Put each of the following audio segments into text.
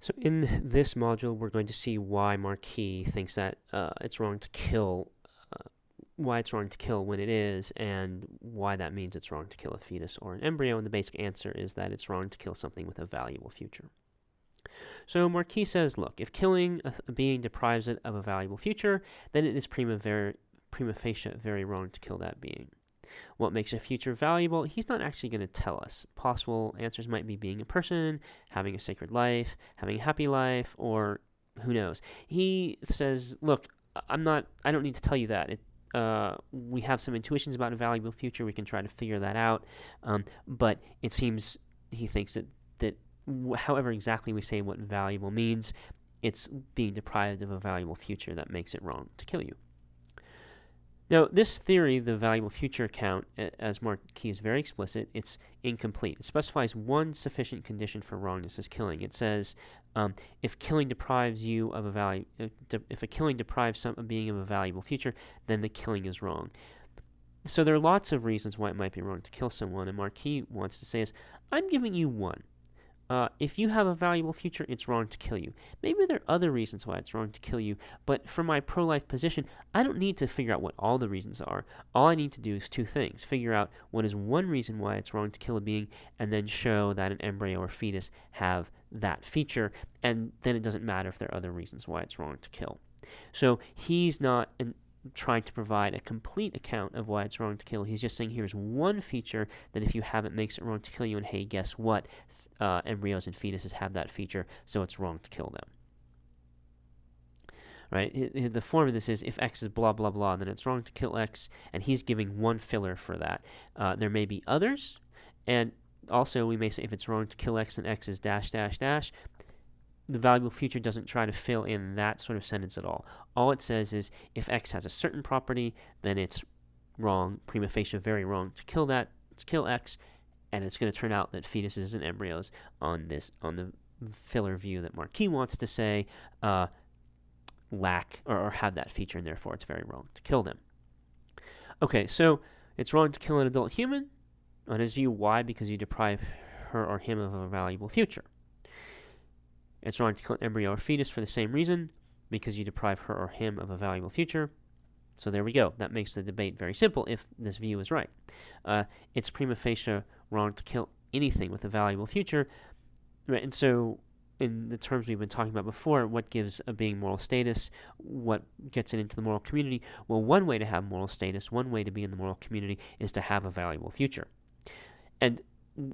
So in this module, we're going to see why Marquis thinks that it's wrong to kill, why it's wrong to kill when it is, and why that means it's wrong to kill a fetus or an embryo. And the basic answer is that it's wrong to kill something with a valuable future. So Marquis says, look, if killing a being deprives it of a valuable future, then it is prima facie very wrong to kill that being. What makes a future valuable? He's not actually going to tell us. Possible answers might be being a person, having a sacred life, having a happy life, or who knows. He says, look, I don't need to tell you that. We have some intuitions about a valuable future. We can try to figure that out. But it seems he thinks that however exactly we say what valuable means, it's being deprived of a valuable future that makes it wrong to kill you. Now, this theory, the valuable future account, as Marquis is very explicit, it's incomplete. It specifies one sufficient condition for wrongness as killing. It says, if killing deprives you of a if a killing deprives a being of a valuable future, then the killing is wrong. So there are lots of reasons why it might be wrong to kill someone, and Marquis wants to say is, I'm giving you one. If you have a valuable future, it's wrong to kill you. Maybe there are other reasons why it's wrong to kill you, but from my pro-life position, I don't need to figure out what all the reasons are. All I need to do is two things. Figure out what is one reason why it's wrong to kill a being, and then show that an embryo or fetus have that feature, and then it doesn't matter if there are other reasons why it's wrong to kill. So he's not trying to provide a complete account of why it's wrong to kill. He's just saying here's one feature that if you have it makes it wrong to kill you, and hey, guess what? Embryos and fetuses have that feature, so it's wrong to kill them. Right? The form of this is if X is blah, blah, blah, then it's wrong to kill X, and he's giving one filler for that. There may be others, and also we may say if it's wrong to kill X and X is dash, dash, dash, the valuable future doesn't try to fill in that sort of sentence at all. All it says is if X has a certain property, then it's wrong, prima facie very wrong to kill that, to kill X, and it's going to turn out that fetuses and embryos on the filler view that Marquis wants to say lack or have that feature, and therefore it's very wrong to kill them. Okay, so it's wrong to kill an adult human. On his view, why? Because you deprive her or him of a valuable future. It's wrong to kill an embryo or fetus for the same reason, because you deprive her or him of a valuable future. So there we go. That makes the debate very simple if this view is right. It's prima facie wrong to kill anything with a valuable future. Right? And so in the terms we've been talking about before, what gives a being moral status, what gets it into the moral community? Well, one way to have moral status, one way to be in the moral community is to have a valuable future. And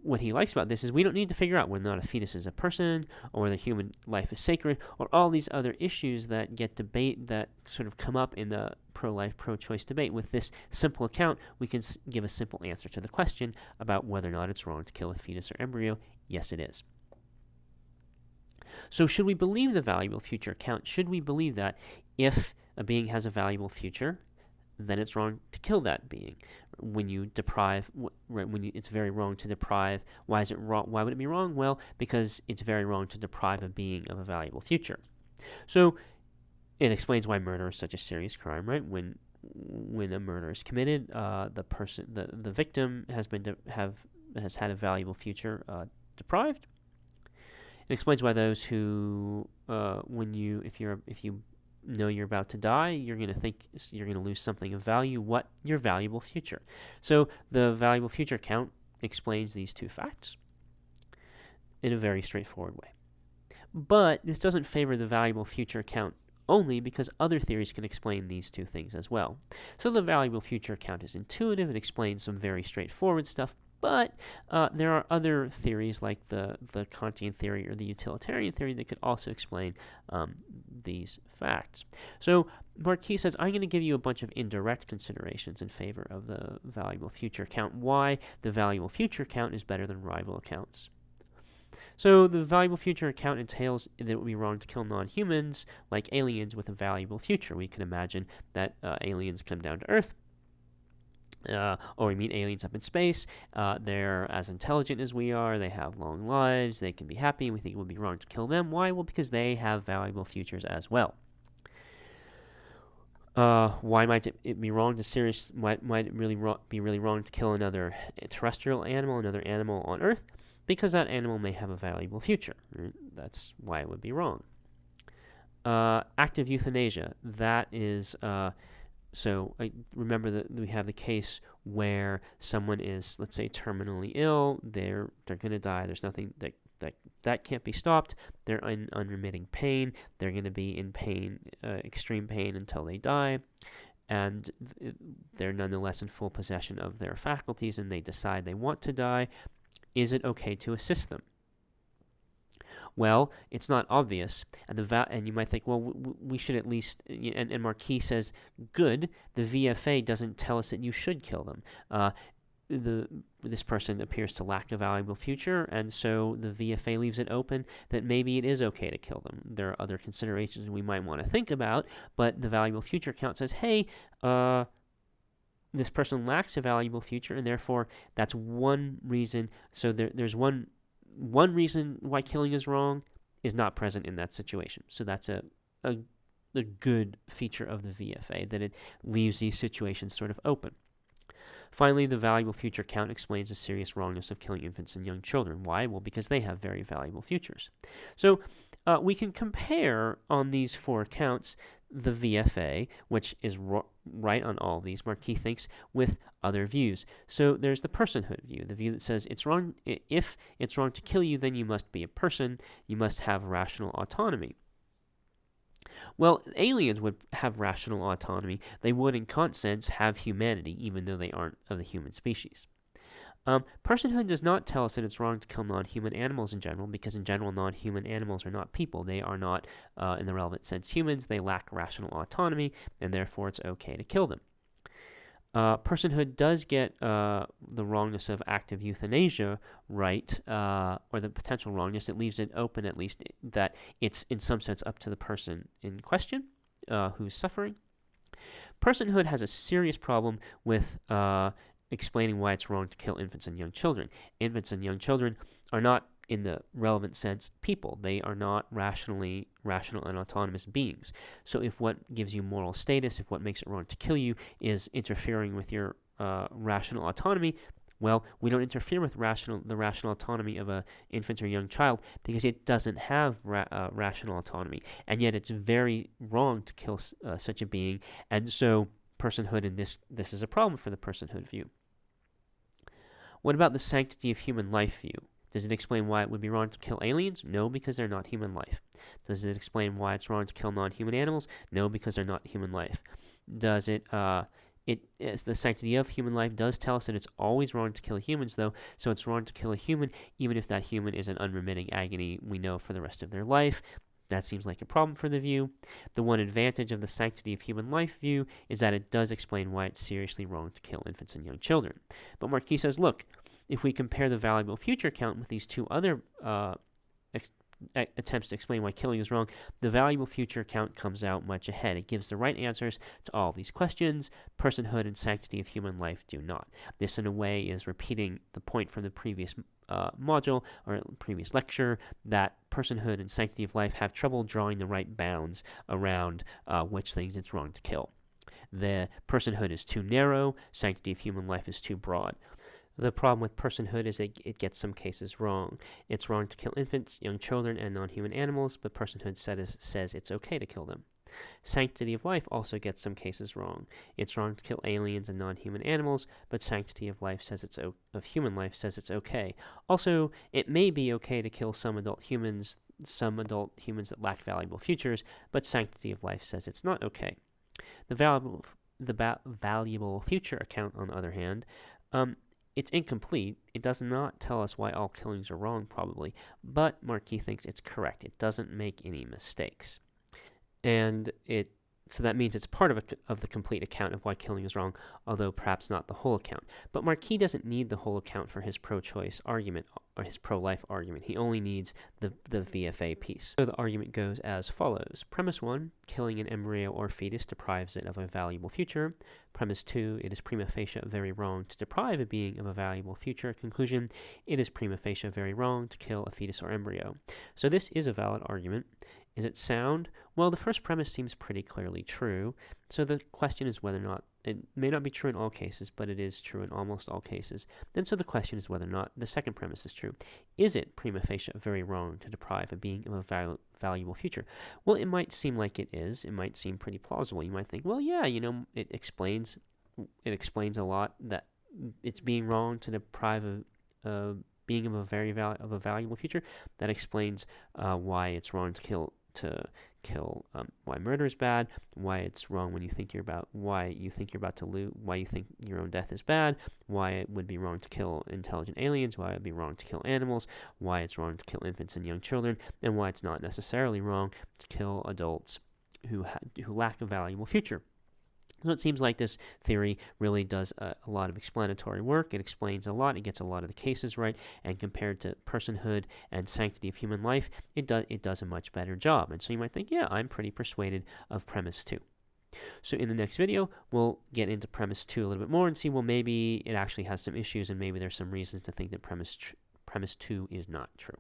what he likes about this is we don't need to figure out whether or not a fetus is a person or whether human life is sacred or all these other issues that get that sort of come up in the pro-life, pro-choice debate. With this simple account, we can give a simple answer to the question about whether or not it's wrong to kill a fetus or embryo. Yes, it is. So should we believe the valuable future account? Should we believe that if a being has a valuable future, then it's wrong to kill that being? When you deprive, it's very wrong to deprive. Why is it wrong? Why would it be wrong? Well, because it's very wrong to deprive a being of a valuable future. So it explains why murder is such a serious crime, right? When a murder is committed, the victim has had a valuable future deprived. It explains why those who, if you know you're about to die, you're going to think you're going to lose something of value. What? Your valuable future. So the valuable future account explains these two facts in a very straightforward way. But this doesn't favor the valuable future account only because other theories can explain these two things as well. So the valuable future account is intuitive. It explains some very straightforward stuff. But there are other theories like the Kantian theory or the utilitarian theory that could also explain these facts. So Marquis says, I'm going to give you a bunch of indirect considerations in favor of the valuable future account. Why the valuable future account is better than rival accounts. So the valuable future account entails that it would be wrong to kill non-humans like aliens with a valuable future. We can imagine that aliens come down to Earth, or we meet aliens up in space. They're as intelligent as we are. They have long lives. They can be happy. And we think it would be wrong to kill them. Why? Well, because they have valuable futures as well. Why might it be wrong to might it really be really wrong to kill another terrestrial animal, another animal on Earth? because that animal may have a valuable future. That's why it would be wrong. Active euthanasia, that is, remember that we have the case where someone is, let's say, terminally ill, they're going to die, there's nothing that can't be stopped, they're in unremitting pain, they're going to be in pain, extreme pain until they die, and they're nonetheless in full possession of their faculties, and they decide they want to die. Is it okay to assist them? Well, it's not obvious, and you might think, well, we should at least, and Marquis says, good, the VFA doesn't tell us that you should kill them. This person appears to lack a valuable future, and so the VFA leaves it open that maybe it is okay to kill them. There are other considerations we might want to think about, but the valuable future count says, hey, this person lacks a valuable future, and therefore that's one reason. So there's one reason why killing is wrong is not present in that situation. So that's a good feature of the VFA, that it leaves these situations sort of open. Finally, the valuable future count explains the serious wrongness of killing infants and young children. Why? Well, because they have very valuable futures. So we can compare on these four counts the VFA, which is right on all these, Marquis thinks, with other views. So there's the personhood view, the view that says it's wrong. If it's wrong to kill you, then you must be a person. You must have rational autonomy. Well, aliens would have rational autonomy. They would, in Kant's sense, have humanity, even though they aren't of the human species. Personhood does not tell us that it's wrong to kill non-human animals in general, because in general, non-human animals are not people. They are not, in the relevant sense, humans. They lack rational autonomy, and therefore it's okay to kill them. Personhood does get the wrongness of active euthanasia right, or the potential wrongness. It leaves it open, at least, that it's in some sense up to the person in question who's suffering. Personhood has a serious problem with explaining why it's wrong to kill infants and young children. Infants and young children are not, in the relevant sense, people. They are not rational and autonomous beings. So if what gives you moral status, if what makes it wrong to kill you is interfering with your rational autonomy, well, we don't interfere with the rational autonomy of an infant or young child because it doesn't have rational autonomy. And yet it's very wrong to kill such a being. And so personhood in this is a problem for the personhood view. What about the sanctity of human life view? Does it explain why it would be wrong to kill aliens? No, because they're not human life. Does it explain why it's wrong to kill non-human animals? No, because they're not human life. Does it, the sanctity of human life does tell us that it's always wrong to kill humans, though, so it's wrong to kill a human, even if that human is in unremitting agony we know for the rest of their life. That seems like a problem for the view. The one advantage of the sanctity of human life view is that it does explain why it's seriously wrong to kill infants and young children. But Marquis says, look, if we compare the valuable future count with these two other attempts to explain why killing is wrong, the valuable future count comes out much ahead. It gives the right answers to all of these questions. Personhood and sanctity of human life do not. This, in a way, is repeating the point from the previous module or previous lecture that personhood and sanctity of life have trouble drawing the right bounds around which things it's wrong to kill. The personhood is too narrow, sanctity of human life is too broad. The problem with personhood is that it gets some cases wrong. It's wrong to kill infants, young children, and non-human animals, but personhood says it's okay to kill them. Sanctity of life also gets some cases wrong. It's wrong to kill aliens and non-human animals, but sanctity of life of human life says it's okay. Also, it may be okay to kill some adult humans that lack valuable futures, but sanctity of life says it's not okay. The valuable future account, on the other hand, it's incomplete. It does not tell us why all killings are wrong, probably, but Marquis thinks it's correct. It doesn't make any mistakes. And so that means it's part of the complete account of why killing is wrong, although perhaps not the whole account. But Marquis doesn't need the whole account for his pro-choice argument or his pro-life argument. He only needs the VFA piece. So the argument goes as follows. Premise 1, killing an embryo or fetus deprives it of a valuable future. Premise 2, it is prima facie very wrong to deprive a being of a valuable future. Conclusion, it is prima facie very wrong to kill a fetus or embryo. So this is a valid argument. Is it sound? Well, the first premise seems pretty clearly true, so the question is whether or not It may not be true in all cases, but it is true in almost all cases. Then so the question is whether or not the second premise is true. Is it prima facie very wrong to deprive a being of a valuable future? Well, it might seem like it is. It might seem pretty plausible. You might think, well, yeah, it explains a lot that it's being wrong to deprive a being of a valuable future. That explains why it's wrong to kill why murder is bad, why it's wrong when you think why you think you're about to lose, why you think your own death is bad, why it would be wrong to kill intelligent aliens, why it would be wrong to kill animals, why it's wrong to kill infants and young children, and why it's not necessarily wrong to kill adults who lack a valuable future. So it seems like this theory really does a lot of explanatory work. It explains a lot. It gets a lot of the cases right. And compared to personhood and sanctity of human life, it does a much better job. And so you might think, yeah, I'm pretty persuaded of premise 2. So in the next video, we'll get into premise 2 a little bit more and see, well, maybe it actually has some issues and maybe there's some reasons to think that premise 2 is not true.